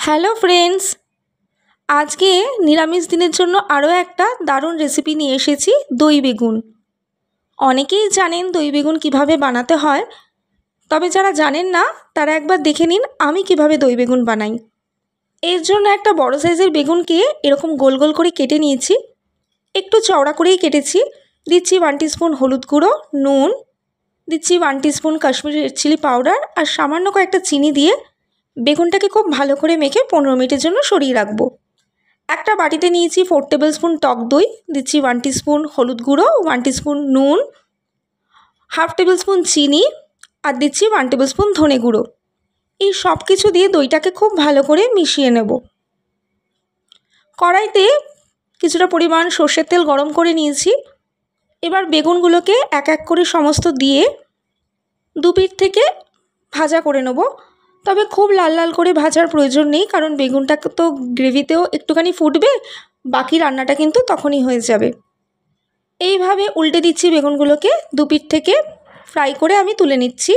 Hello friends, আজকে নিরামিষ দিনের জন্য আরও একটা দারুণ রেসিপি নিয়ে এসেছি, দই বেগুন। অনেকেই জানেন দই বেগুন কীভাবে বানাতে হয়, তবে যারা জানেন না তারা একবার দেখে নিন আমি কিভাবে দই বেগুন বানাই। এর জন্য একটা বড় সাইজের বেগুনকে এরকম গোল গোল করে কেটে নিয়েছি, একটু চওড়া করেই কেটেছি। দিচ্ছি 1 টিস্পুন হলুদ গুঁড়ো, নুন, দিচ্ছি 1 teaspoon Kashmiri red chilli powder আর সামান্য কয়েকটা চিনি দিয়ে বেগুনটাকে খুব ভালো করে মেখে 15 মিনিটের জন্য সরিয়ে রাখবো। একটা বাটিতে নিয়েছি 4 টেবিল স্পুন টক দই, দিচ্ছি 1 টিস্পুন হলুদ গুঁড়ো, 1 টিস্পুন নুন, হাফ টেবিল স্পুন চিনি আর দিচ্ছি 1 টেবিল স্পুন ধনে গুঁড়ো। এই সব কিছু দিয়ে দইটাকে খুব ভালো করে মিশিয়ে নেব। কড়াইতে কিছুটা পরিমাণ সর্ষের তেল গরম করে নিয়েছি। এবার বেগুনগুলোকে এক এক করে সমস্ত দিয়ে দু পিঠ থেকে ভাজা করে নেব। তবে খুব লাল লাল করে ভাজার প্রয়োজন নেই, কারণ বেগুনটা তো গ্রেভিতেও একটুখানি ফুটবে, বাকি রান্নাটা কিন্তু তখনই হয়ে যাবে। এইভাবে উল্টে দিচ্ছি বেগুনগুলোকে, দু পিঠ থেকে ফ্রাই করে আমি তুলে নিচ্ছি।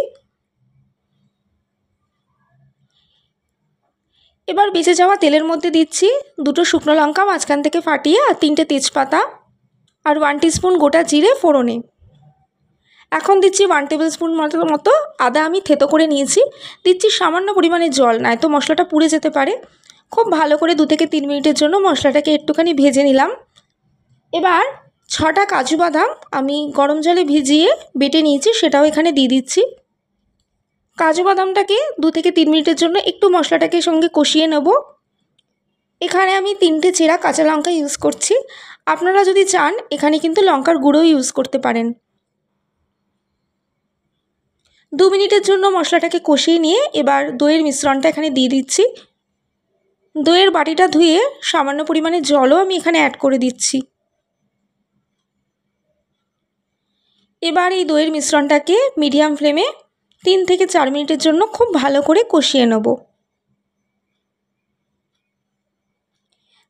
এবার বেঁচে যাওয়া তেলের মধ্যে দিচ্ছি 2টো শুকনো লঙ্কা মাঝখান থেকে ফাটিয়ে আর 3টে তেজপাতা আর 1 টিস্পুন গোটা জিরে ফোড়নে। এখন দিচ্ছি 1 টেবিল স্পুন মতো আদা আমি থেতো করে নিয়েছি। দিচ্ছি সামান্য পরিমাণে জল, নয়তো মশলাটা পুড়ে যেতে পারে। খুব ভালো করে 2 থেকে 3 মিনিটের জন্য মশলাটাকে একটুখানি ভেজে নিলাম। এবার 6টা কাজু বাদাম আমি গরম জলে ভিজিয়ে বেটে নিয়েছি, সেটাও এখানে দিয়ে দিচ্ছি। কাজু বাদামটাকে 2 থেকে 3 মিনিটের জন্য একটু মশলাটাকে সঙ্গে কষিয়ে নেব। এখানে আমি 3টে চেরা কাঁচা লঙ্কা ইউজ করছি, আপনারা যদি চান এখানে কিন্তু লঙ্কার গুঁড়ো ইউজ করতে পারেন। 2 মিনিটের জন্য মশলাটাকে কষিয়ে নিয়ে এবার দইয়ের মিশ্রণটা এখানে দিয়ে দিচ্ছি। দইয়ের বাটিটা ধুয়ে সামান্য পরিমাণে জলও আমি এখানে অ্যাড করে দিচ্ছি। এবার এই দইয়ের মিশ্রণটাকে মিডিয়াম ফ্লেমে 3 থেকে 4 মিনিটের জন্য খুব ভালো করে কষিয়ে নেব।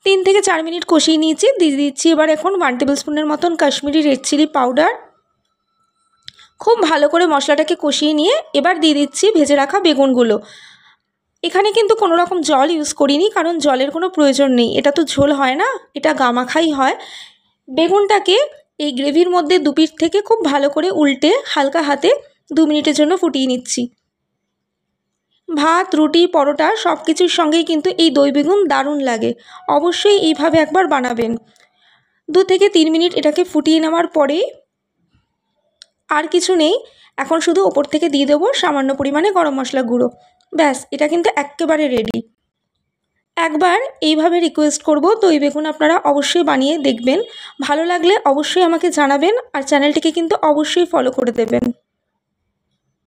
3 থেকে 4 মিনিট কষিয়ে নিয়েছি। দিয়ে দিচ্ছি এবার এখন 1 টেবিল স্পুনের মতন কাশ্মীরি রেড চিলি পাউডার। খুব ভালো করে মশলাটাকে কষিয়ে নিয়ে এবার দিয়ে দিচ্ছি ভেজে রাখা বেগুনগুলো। এখানে কিন্তু কোনো রকম জল ইউজ করিনি, কারণ জলের কোনো প্রয়োজন নেই, এটা তো ঝোল হয় না, এটা গামাখাই হয়। বেগুনটাকে এই গ্রেভির মধ্যে দু পিঠ থেকে খুব ভালো করে উল্টে হালকা হাতে 2 মিনিটের জন্য ফুটিয়ে নিচ্ছি। ভাত, রুটি, পরোটা সব কিছুর সঙ্গেই কিন্তু এই দই বেগুন দারুণ লাগে। অবশ্যই এইভাবে একবার বানাবেন। 2 থেকে 3 মিনিট এটাকে ফুটিয়ে নেওয়ার পরে আর কিছু নেই, এখন শুধু ওপর থেকে দিয়ে দেবো সামান্য পরিমাণে গরম মশলা গুঁড়ো। ব্যাস, এটা কিন্তু একেবারে রেডি। একবার এইভাবে রিকোয়েস্ট করব, দই বেগুন আপনারা অবশ্যই বানিয়ে দেখবেন। ভালো লাগলে অবশ্যই আমাকে জানাবেন আর চ্যানেলটিকে কিন্তু অবশ্যই ফলো করে দেবেন।